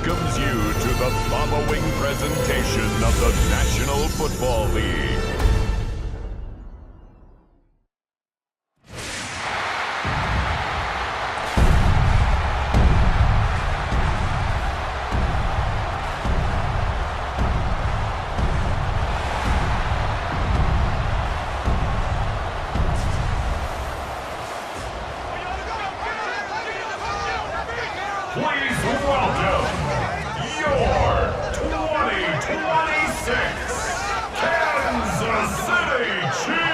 welcomes you to the following presentation of the National Football League. Please welcome your 2026 Kansas City Chiefs!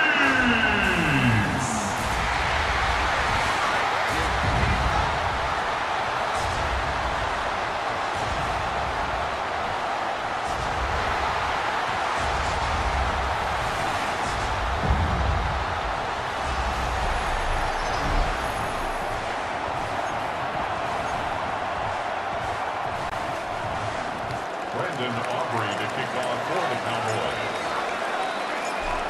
Aubrey to kick off for the Cowboys.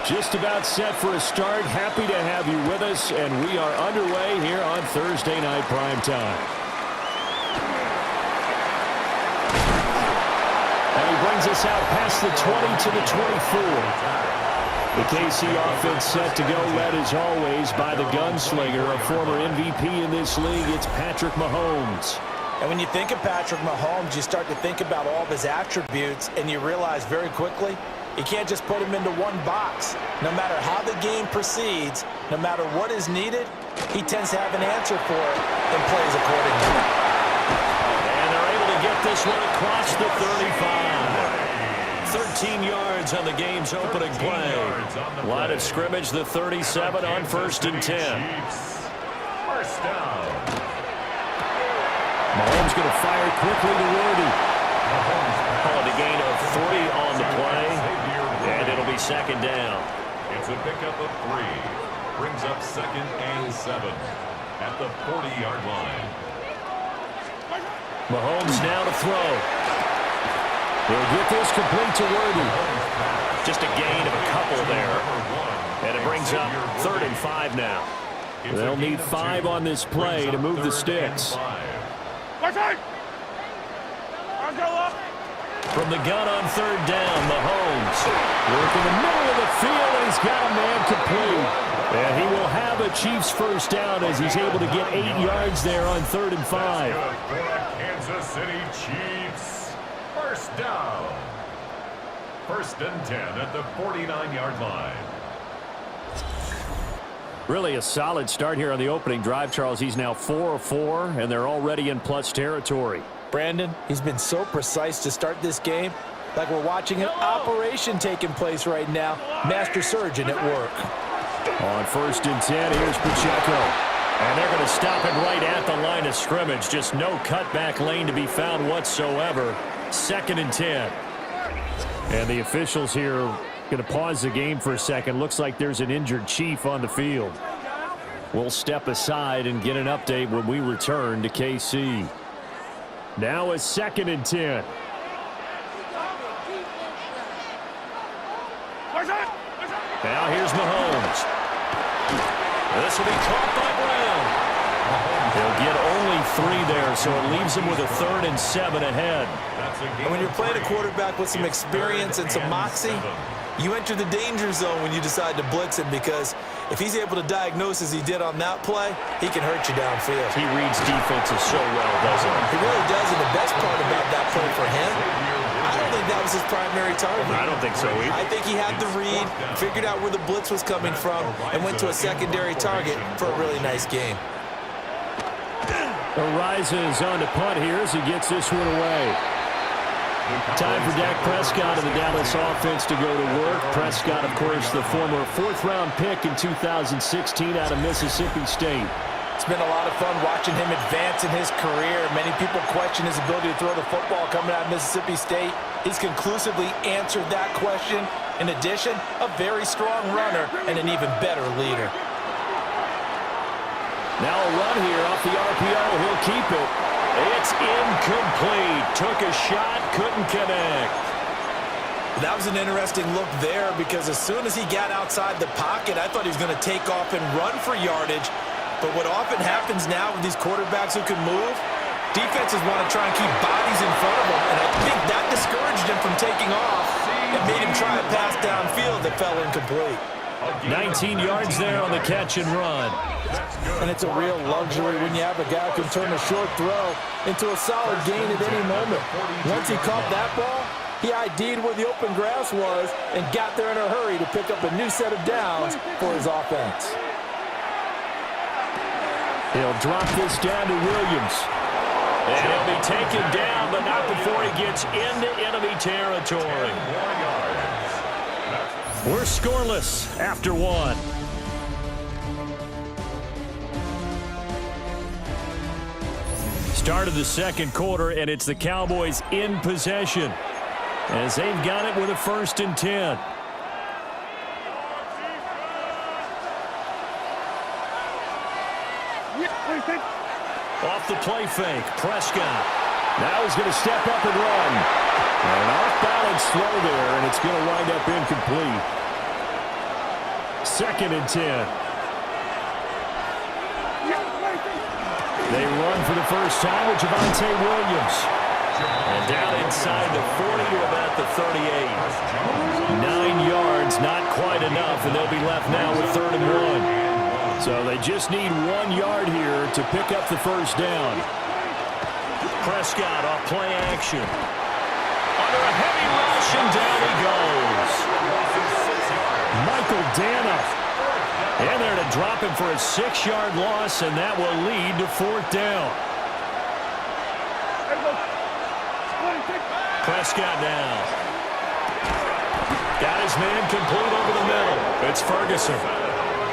Just about set for a start. Happy to have you with us, and we are underway here on Thursday Night Prime Time. And he brings us out past the 20 to the 24. The KC offense set to go, led as always by the gunslinger, a former MVP in this league. It's Patrick Mahomes. And when you think of Patrick Mahomes, you start to think about all of his attributes, and you realize very quickly, you can't just put him into one box. No matter how the game proceeds, no matter what is needed, he tends to have an answer for it and plays accordingly. And they're able to get this one across the 35. 13 yards on the game's opening play. Line of scrimmage, the 37 on 1st and 10. First down. Mahomes going to fire quickly to Worthy. Called a gain of 3 on the play, and it'll be 2nd down. It's a pickup of 3. Brings up 2nd and 7 at the 40-yard line. Mahomes now to throw. He'll get this complete to Worthy. Just a gain of a couple there. And it brings up 3rd and 5 now. They'll need 5 on this play to move the sticks. From the gun on 3rd down, Mahomes. Work in the middle of the field, and he's got a man complete. And he will have a Chiefs first down as he's able to get 8 yards there on 3rd and 5. For the Kansas City Chiefs. First down. 1st and 10 at the 49-yard line. Really a solid start here on the opening drive, Charles. He's now 4 of 4, and they're already in plus territory. Brandon, he's been so precise to start this game, like we're watching an operation taking place right now. Master surgeon at work. On 1st and 10, here's Pacheco. And they're going to stop it right at the line of scrimmage. Just no cutback lane to be found whatsoever. 2nd and 10. And the officials here going to pause the game for a second. Looks like there's an injured Chief on the field. We'll step aside and get an update when we return to KC. Now a 2nd and 10. Now here's Mahomes. This will be caught by Brown. They'll get only 3 there, so it leaves them with a 3rd and 7 ahead. And when you're playing a quarterback with some experience and some moxie, you enter the danger zone when you decide to blitz him, because if he's able to diagnose as he did on that play, he can hurt you downfield. He reads defenses so well, doesn't he? He really does, and the best part about that play for him, I don't think that was his primary target. I don't think so either. I think he had the read, figured out where the blitz was coming from, and went to a secondary target for a really nice game. Arises on to punt here as he gets this one away. Time for Dak Prescott and the Dallas offense to go to work. Prescott, of course, the former 4th-round pick in 2016 out of Mississippi State. It's been a lot of fun watching him advance in his career. Many people question his ability to throw the football coming out of Mississippi State. He's conclusively answered that question. In addition, a very strong runner and an even better leader. Now a run here off the RPO. He'll keep it. It's incomplete. Took a shot, couldn't connect. That was an interesting look there, because as soon as he got outside the pocket, I thought he was going to take off and run for yardage. But what often happens now with these quarterbacks who can move, Defenses want to try and keep bodies in front of them, and I think that discouraged him from taking off and made him try a pass downfield that fell incomplete. 19 yards there on the catch and run. And it's a real luxury when you have a guy who can turn a short throw into a solid gain at any moment. Once he caught that ball, he ID'd where the open grass was and got there in a hurry to pick up a new set of downs for his offense. He'll drop this down to Williams. And he'll be taken down, but not before he gets into enemy territory. We're scoreless after one. Start of the second quarter, and it's the Cowboys in possession as they've got it with a 1st and 10. Off the play fake, Prescott. Now he's going to step up and run. And off balance throw there, and it's going to wind up incomplete. 2nd and 10. They run for the first time with Javonte Williams. And down inside the 40 to about the 38. 9 yards, not quite enough, and they'll be left now with 3rd and 1. So they just need 1 yard here to pick up the first down. Prescott off play action. Under a heavy rush, and down he goes. Michael Dana in there to drop him for a 6-yard loss, and that will lead to 4th down. Prescott now. Got his man complete over the middle. It's Ferguson.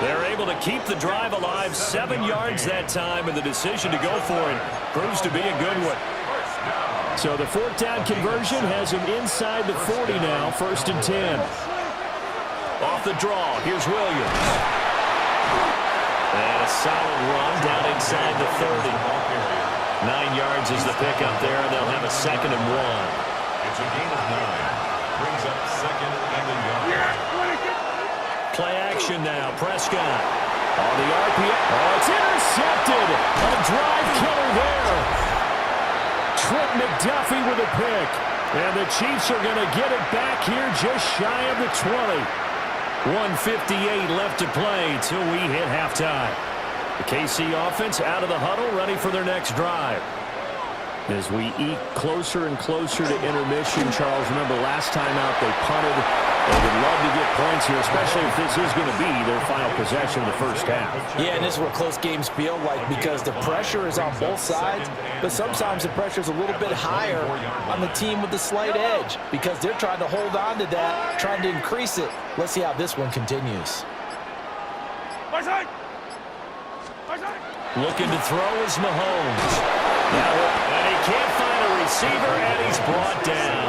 They're able to keep the drive alive, 7 yards that time, and the decision to go for it proves to be a good one. So the 4th down conversion has him inside the 40 now, 1st and 10. Off the draw, here's Williams. And a solid run down inside the 30. 9 yards is the pickup there, and they'll have a 2nd and 1. It's a gain of 9. Brings up 2nd and a yard. Play action now. Prescott on the RPO. Oh, it's intercepted. A drive killer there. Trent McDuffie with a pick. And the Chiefs are going to get it back here just shy of the 20. 1:58 left to play till we hit halftime. The KC offense out of the huddle, ready for their next drive. As we eke closer and closer to intermission, Charles, remember last time out they punted. They would love to get points here, especially if this is going to be their final possession of the first half. Yeah, and this is what close games feel like because the pressure is on both sides, but sometimes the pressure is a little bit higher on the team with the slight edge because they're trying to hold on to that, trying to increase it. Let's see how this one continues. Looking to throw is Mahomes. And he can't find a receiver, and he's brought down.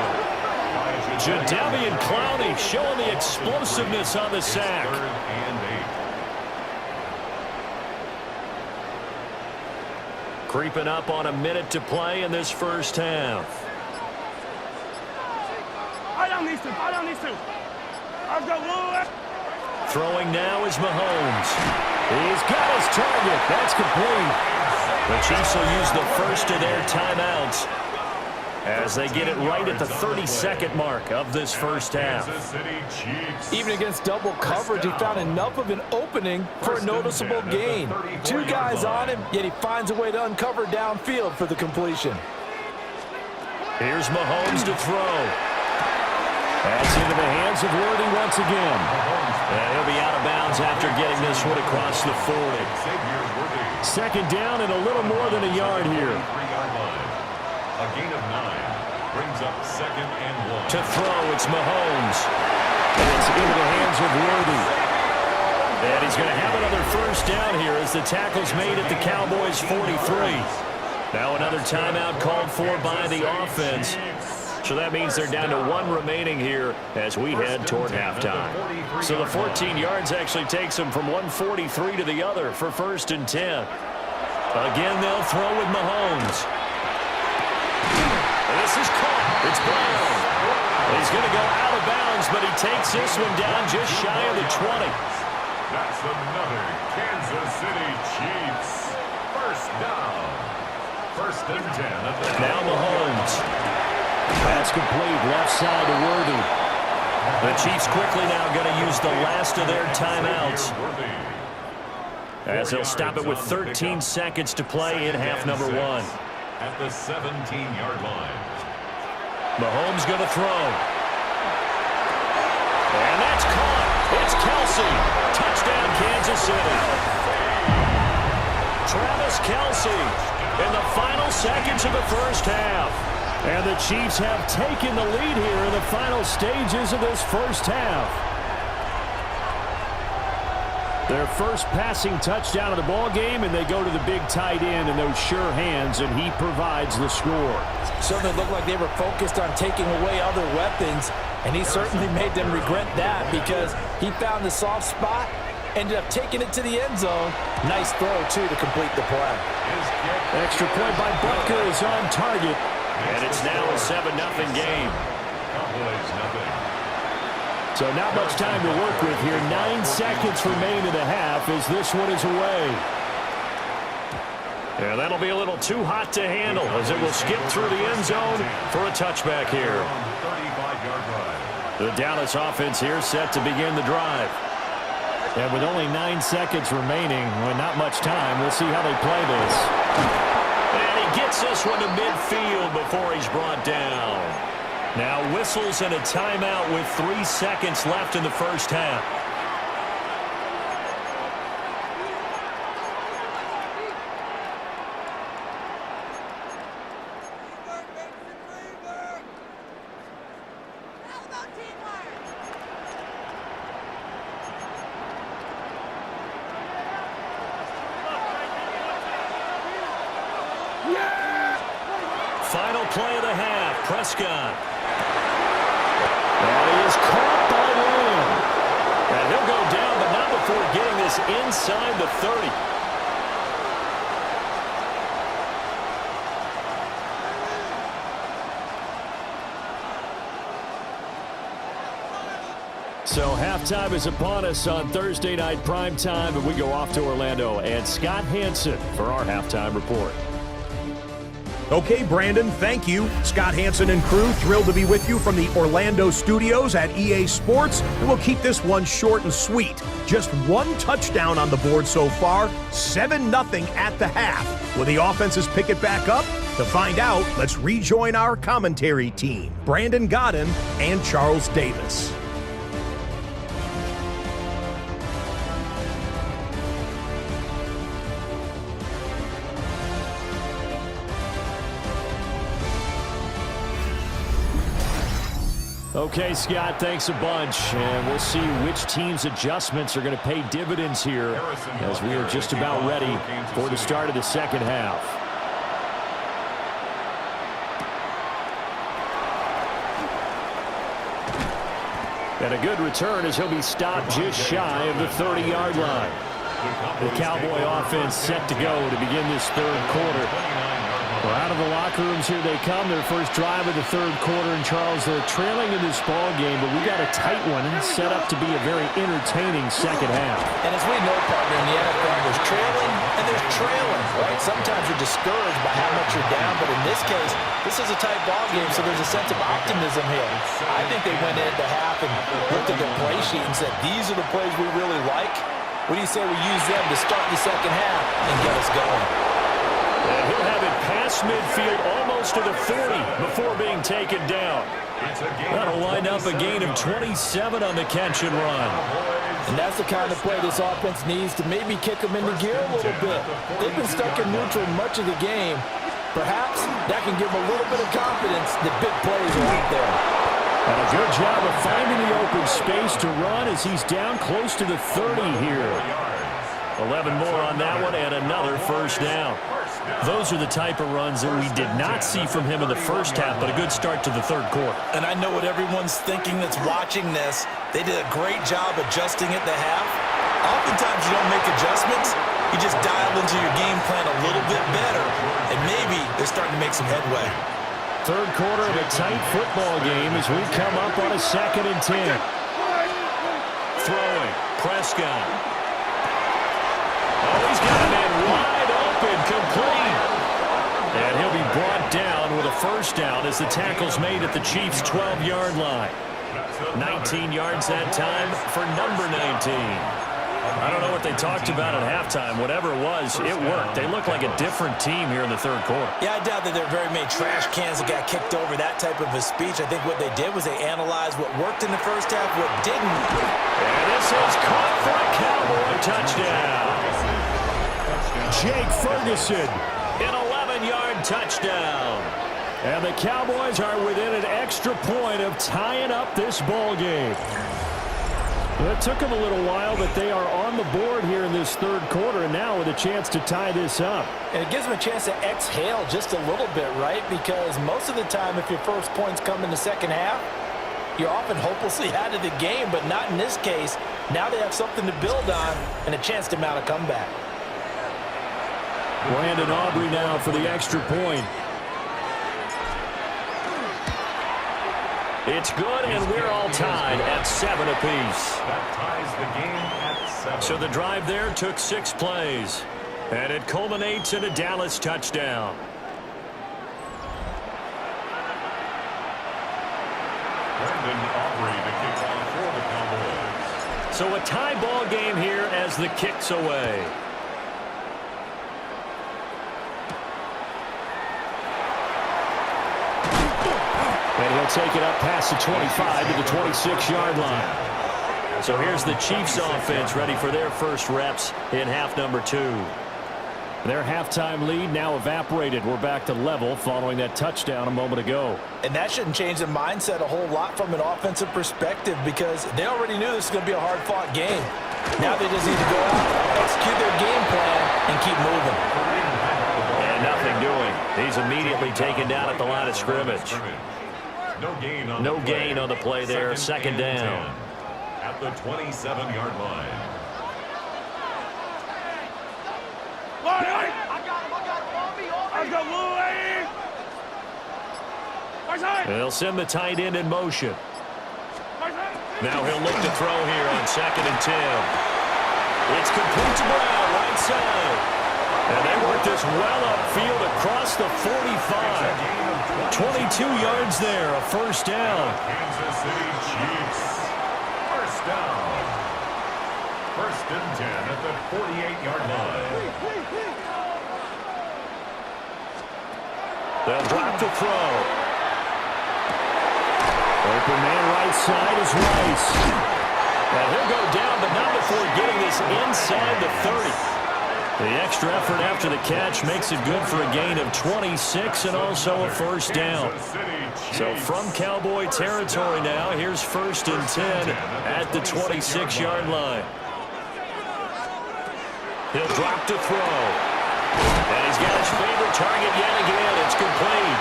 Jadeveon Clowney showing the explosiveness on the sack. Creeping up on a minute to play in this first half. Throwing now is Mahomes. He's got his target. That's complete. The Chiefs will use the first of their timeouts as they get it right at the 32nd mark of this first half. Even against double coverage, he found enough of an opening for a noticeable gain. 2 guys on him, yet he finds a way to uncover downfield for the completion. Here's Mahomes to throw. That's into the hands of Worthy once again. And he'll be out of bounds after getting this one across the 40. 2nd down and a little more than a yard here. A gain of 9 brings up 2nd and 1. To throw, it's Mahomes. And it's into the hands of Worthy. And he's going to have another first down here as the tackle's made at the Cowboys' 43. Now another timeout called for by the offense. So that means they're down to 1 remaining here as we head toward halftime. So the 14 yards actually takes them from 143 to the other for 1st and 10. Again, they'll throw with Mahomes. This is caught. It's Brown. He's going to go out of bounds, but he takes this one down just shy of the 20. That's another Kansas City Chiefs first down. First and 10 at the Now Mahomes. That's complete. Left side to Worthy. The Chiefs quickly now going to use the last of their timeouts, as they'll stop it with 13 seconds to play in half number 1. At the 17-yard line. Mahomes going to throw. And that's caught. It's Kelsey. Touchdown, Kansas City. Travis Kelsey in the final seconds of the first half. And the Chiefs have taken the lead here in the final stages of this first half. Their first passing touchdown of the ball game, and they go to the big tight end in those sure hands, and he provides the score. Certainly looked like they were focused on taking away other weapons, and he certainly made them regret that because he found the soft spot, ended up taking it to the end zone. Nice throw, too, to complete the play. Extra point by Butker is on target, and it's now a 7-0 game. Cowboys nothing. So not much time to work with here. 9 seconds remain in the half as this one is away. Yeah, that'll be a little too hot to handle as it will skip through the end zone for a touchback here. 35-yard line. The Dallas offense here set to begin the drive. And with only 9 seconds remaining, with not much time, we'll see how they play this. And he gets this one to midfield before he's brought down. Now whistles and a timeout with 3 seconds left in the first half. Final play of the half, Prescott. And he is caught by Lamb. And he'll go down, but not before getting this inside the 30. So halftime is upon us on Thursday night primetime, and we go off to Orlando and Scott Hansen for our halftime report. Okay, Brandon, thank you. Scott Hansen and crew, thrilled to be with you from the Orlando studios at EA Sports. And we'll keep this one short and sweet. Just one touchdown on the board so far, 7-0 at the half. Will the offenses pick it back up? To find out, let's rejoin our commentary team, Brandon Godden and Charles Davis. Okay, Scott, thanks a bunch. And we'll see which team's adjustments are going to pay dividends here as we are just about ready for the start of the second half. And a good return as he'll be stopped just shy of the 30-yard line. The Cowboy offense set to go to begin this third quarter. Well, out of the locker rooms here they come. Their first drive of the third quarter. And, Charles, they're trailing in this ball game, but we got a tight one and set up to be a very entertaining second half. And as we know, partner, in the NFL, there's trailing and there's trailing, right? Sometimes you're discouraged by how much you're down, but in this case, this is a tight ball game, so there's a sense of optimism here. I think they went into half and looked at the play sheet and said, these are the plays we really like. What do you say we use them to start the second half and get us going? And he'll have it past midfield almost to the 40 before being taken down. That'll wind up a gain of 27 on the catch and run. And that's the kind of play this offense needs to maybe kick them into gear a little bit. They've been stuck in neutral much of the game. Perhaps that can give them a little bit of confidence that big plays are out there. And a good job of finding the open space to run as he's down close to the 30 here. 11 more on that one and another first down. Those are the type of runs that we did not see from him in the first half, but a good start to the third quarter. And I know what everyone's thinking that's watching this. They did a great job adjusting at the half. Oftentimes you don't make adjustments. You just dial into your game plan a little bit better, and maybe they're starting to make some headway. Third quarter of a tight football game as we come up on a 2nd and 10. Throwing, Prescott. Oh, he's got a man wide open, complete. And first down as the tackle's made at the Chiefs' 12-yard line. 19 yards that time for number 19. I don't know what they talked about at halftime. Whatever it was, it worked. They look like a different team here in the third quarter. Yeah, I doubt that there are very many trash cans that got kicked over that type of a speech. I think what they did was they analyzed what worked in the first half, what didn't. And this is caught for a Cowboy touchdown. Jake Ferguson, an 11-yard touchdown. And the Cowboys are within an extra point of tying up this ball game. Well, it took them a little while, but they are on the board here in this third quarter, and now with a chance to tie this up. And it gives them a chance to exhale just a little bit, right? Because most of the time, if your first points come in the second half, you're often hopelessly out of the game, but not in this case. Now they have something to build on and a chance to mount a comeback. Brandon Aubrey now for the extra point. It's good, and we're all tied at 7 apiece. That ties the game at 7. So the drive there took 6 plays, and it culminates in a Dallas touchdown. Brandon Aubrey, the kickoff for the Cowboys. So a tie ball game here as the kick's away. And he'll take it up past the 25 to the 26-yard line. So here's the Chiefs offense ready for their first reps in half number 2. Their halftime lead now evaporated. We're back to level following that touchdown a moment ago. And that shouldn't change their mindset a whole lot from an offensive perspective because they already knew this was going to be a hard-fought game. Now they just need to go out, execute their game plan, and keep moving. And nothing doing. He's immediately taken down at the line of scrimmage. No gain on the play there. Second down. At the 27-yard line. They'll send the tight end in motion. Now he'll look to throw here on 2nd and 10. It's complete to Brown, right side. And they work this well upfield across the 45. 22 yards there, a first down. Kansas City Chiefs. First down. 1st and 10 at the 48-yard line. They'll drop the throw. Open man right side is Rice. And he'll go down, but not before getting this inside the 30. The extra effort after the catch makes it good for a gain of 26 and also a first down. So from Cowboy territory now, here's 1st and 10 at the 26-yard line. He'll drop to throw. And he's got his favorite target yet again. It's complete.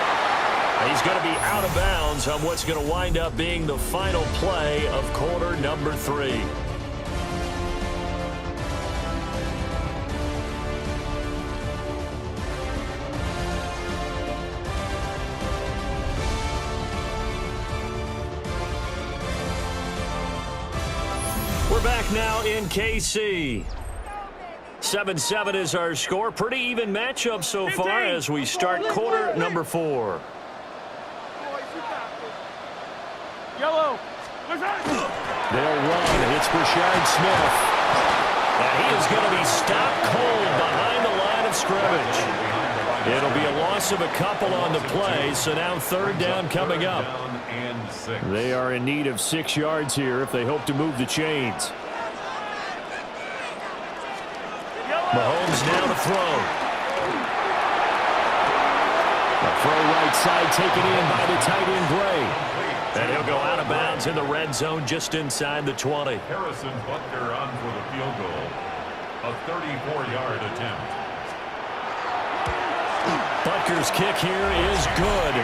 He's going to be out of bounds on what's going to wind up being the final play of quarter number 3. We're back now in KC. 7-7 is our score. Pretty even matchup so far as we start quarter number 4. Yellow. They'll run. It's Brashard Smith. And he is going to be stopped cold behind the line of scrimmage. It'll be a loss of a couple on the play, so now 3rd down coming up. They are in need of 6 yards here if they hope to move the chains. Mahomes now to throw. A throw right side taken in by the tight end Gray. And he'll go out of bounds in the red zone just inside the 20. Harrison Butker on for the field goal. A 34-yard attempt. Butker's kick here is good.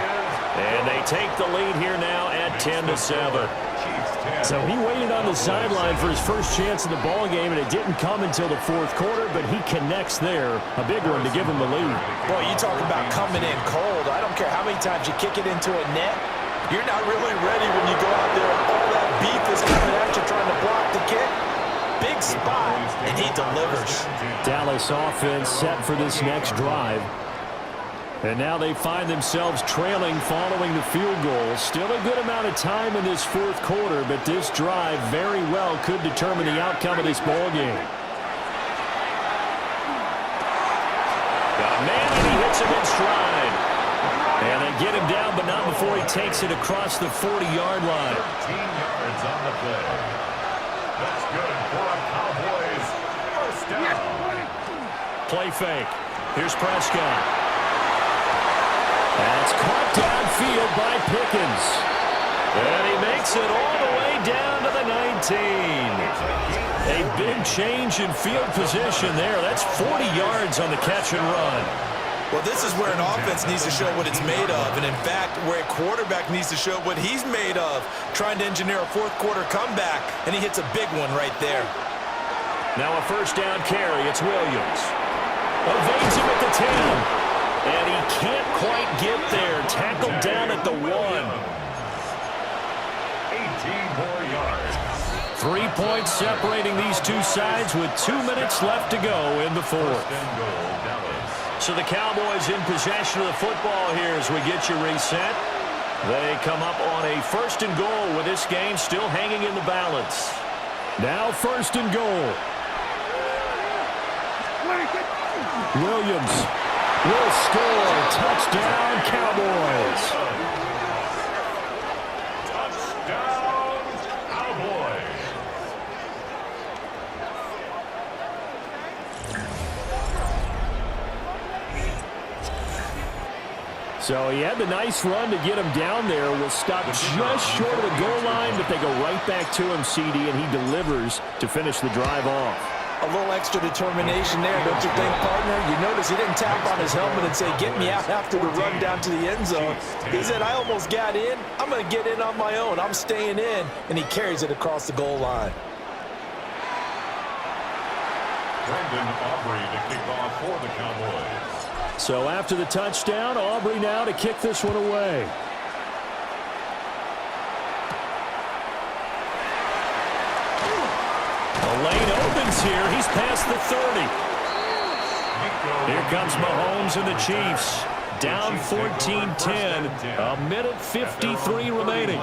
And they take the lead here now at 10-7. So he waited on the sideline for his first chance in the ball game, and it didn't come until the 4th quarter, but he connects there. A big one to give him the lead. Boy, you talk about coming in cold. I don't care how many times you kick it into a net. You're not really ready when you go out there and all that beef is coming at you trying to block the kick. Big spot, and he delivers. Dallas offense set for this next drive. And now they find themselves trailing following the field goal. Still a good amount of time in this fourth quarter, but this drive very well could determine the outcome of this ball game. Got a man, and he hits him in stride. And they get him down, but not before he takes it across the 40-yard line. 13 yards on the play. That's good for a Cowboys first down. Play fake. Here's Prescott. That's caught downfield by Pickens. And he makes it all the way down to the 19. A big change in field position there. That's 40 yards on the catch and run. Well, this is where an offense needs to show what it's made of, and in fact, where a quarterback needs to show what he's made of, trying to engineer a fourth quarter comeback, and he hits a big one right there. Now a first down carry. It's Williams. Evades him at the 10, and he can't quite get there. Tackled down at the 1. 18 more yards. 3 points separating these two sides with 2 minutes left to go in the fourth. First and goal, Dallas. So the Cowboys in possession of the football here as we get you reset. They come up on a first and goal with this game still hanging in the balance. Now first and goal. Williams will score. Touchdown, Cowboys. Touchdown, Cowboys. So he had the nice run to get him down there. Will stop just short of the goal line, but they go right back to him, CD, and he delivers to finish the drive off. A little extra determination there, don't you think, partner? You notice he didn't tap on his helmet and say, get me out after the run down to the end zone. He said, I almost got in. I'm going to get in on my own. I'm staying in. And he carries it across the goal line. Brendan Aubrey to kick off for the Cowboys. So after the touchdown, Aubrey now to kick this one away. The lane opens here. He's past the 30. Here comes Mahomes and the Chiefs. Down 14-10. A minute 53 remaining.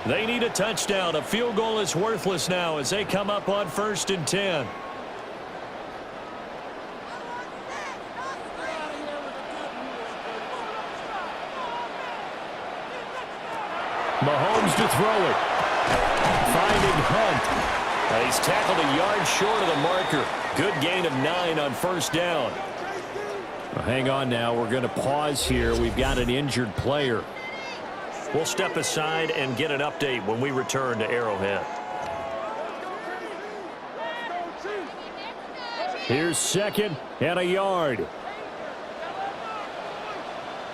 They need a touchdown. A field goal is worthless now as they come up on 1st and 10. Mahomes to throw it. Finding Hunt. He's tackled a yard short of the marker. Good gain of 9 on first down. Well, hang on now. We're going to pause here. We've got an injured player. We'll step aside and get an update when we return to Arrowhead. Here's 2nd and a yard.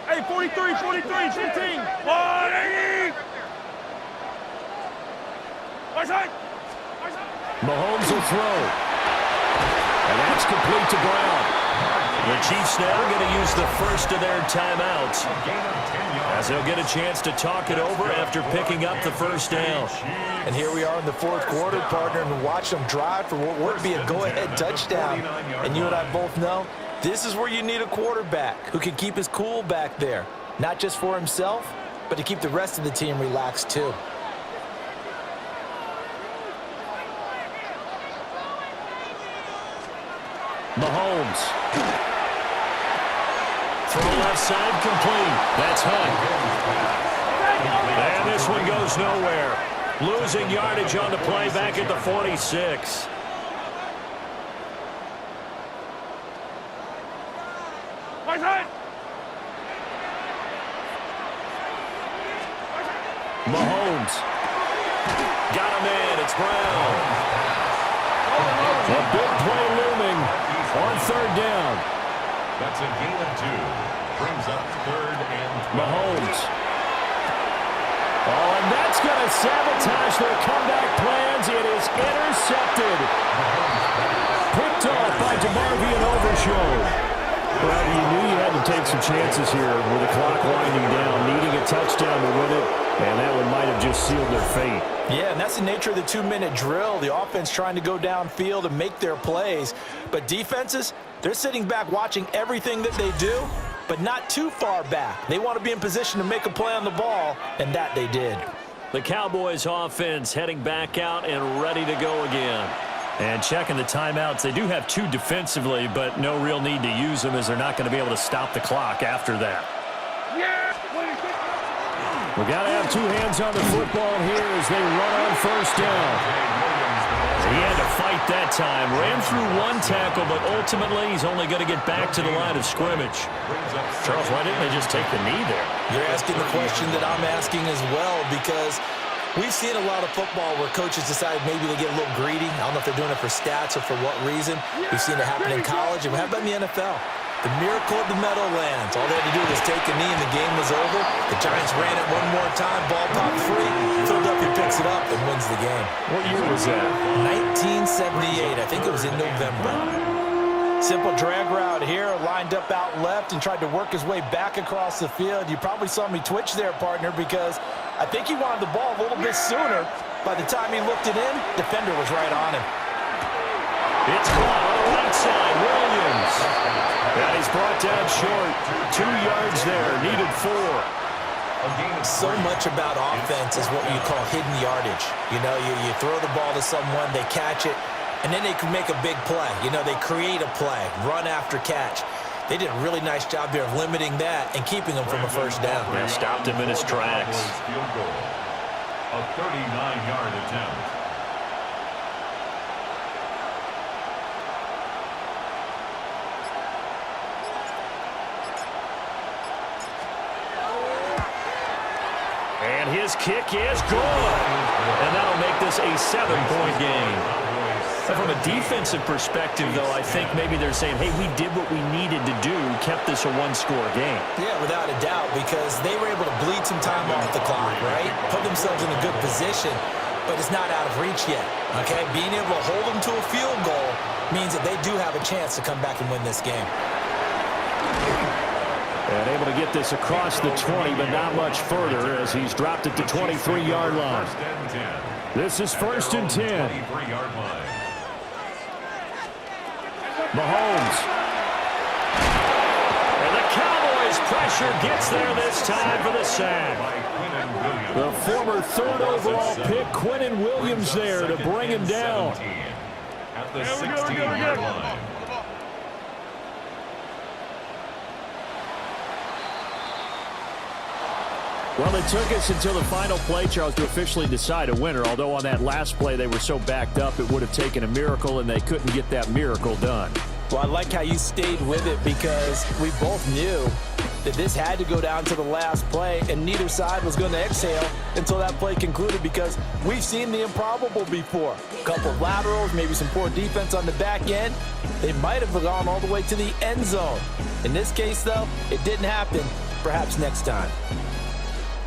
Hey, 43, 15. 180. Mahomes will throw. And that's complete to Brown. The Chiefs now going to use the first of their timeouts as they'll get a chance to talk it over after picking up the first down. And here we are in the fourth quarter, partner, and watch them drive for what would be a go-ahead touchdown. And you and I both know this is where you need a quarterback who can keep his cool back there, not just for himself, but to keep the rest of the team relaxed too. Mahomes. Throw left side complete. That's Hunt. And this one goes nowhere. Losing yardage on the play back at the 46. Mahomes. Got a man. It's Brown. A big play looming on 3rd down. That's a gain of 2. Brings up 3rd and 12. Mahomes. Oh, and that's going to sabotage their comeback plans. It is intercepted. Picked off by DeMarvion Overshown. Well, you knew you had to take some chances here with the clock winding down, needing a touchdown to win it, and that one might have just sealed their fate. Yeah, and that's the nature of the 2-minute drill. The offense trying to go downfield and make their plays. But defenses, they're sitting back watching everything that they do, but not too far back. They want to be in position to make a play on the ball, and that they did. The Cowboys offense heading back out and ready to go again. And checking the timeouts, they do have 2 defensively, but no real need to use them as they're not going to be able to stop the clock after that. We got to have 2 hands on the football here as they run on first down. He had to fight that time. Ran through 1 tackle, but ultimately he's only going to get back to the line of scrimmage. Charles, why didn't they just take the knee there? You're asking the question that I'm asking as well, because we've seen a lot of football where coaches decide maybe they get a little greedy. I don't know if they're doing it for stats or for what reason. We've seen it happen in college, and how about in the NFL? The miracle of the Meadowlands. All they had to do was take a knee, and the game was over. The Giants ran it one more time. Ball popped free. Philadelphia picks it up and wins the game. What year was that? 1978. I think it was in November. Simple drag route here. Lined up out left and tried to work his way back across the field. You probably saw me twitch there, partner, because I think he wanted the ball a little bit sooner. By the time he looked it in, defender was right on him. It's caught on the right side. Williams. And he's brought down short. 2 yards there. Needed 4. So much about offense is what you call hidden yardage. You know, you throw the ball to someone, they catch it, and then they can make a big play. You know, they create a play, run after catch. They did a really nice job there of limiting that and keeping him from a first down. They stopped him in his tracks. A 39-yard attempt. And his kick is good. And that'll make this a 7-point game. From a defensive perspective, though, I think maybe they're saying, hey, we did what we needed to do, kept this a 1-score game. Yeah, without a doubt, because they were able to bleed some time off the clock, right? Put themselves in a good position, but it's not out of reach yet, okay? Being able to hold them to a field goal means that they do have a chance to come back and win this game. And able to get this across the 20, but not much further as he's dropped it to 23-yard line. This is 1st and 10. Mahomes. And the Cowboys pressure gets there this time for the sack. The former 3rd overall pick, Quinnen Williams, there to bring him down. At the 16-yard line. Well, it took us until the final play, Charles, to officially decide a winner. Although on that last play they were so backed up, it would have taken a miracle, and they couldn't get that miracle done. Well, I like how you stayed with it, because we both knew that this had to go down to the last play, and neither side was going to exhale until that play concluded, because we've seen the improbable before. A couple of laterals, maybe some poor defense on the back end. They might have gone all the way to the end zone. In this case, though, it didn't happen. Perhaps next time.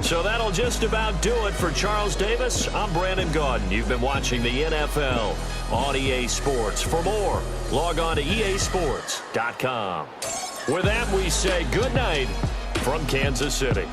So that'll just about do it for Charles Davis. I'm Brandon Gaudin. You've been watching the NFL on EA Sports. For more, log on to easports.com. With that, we say good night from Kansas City.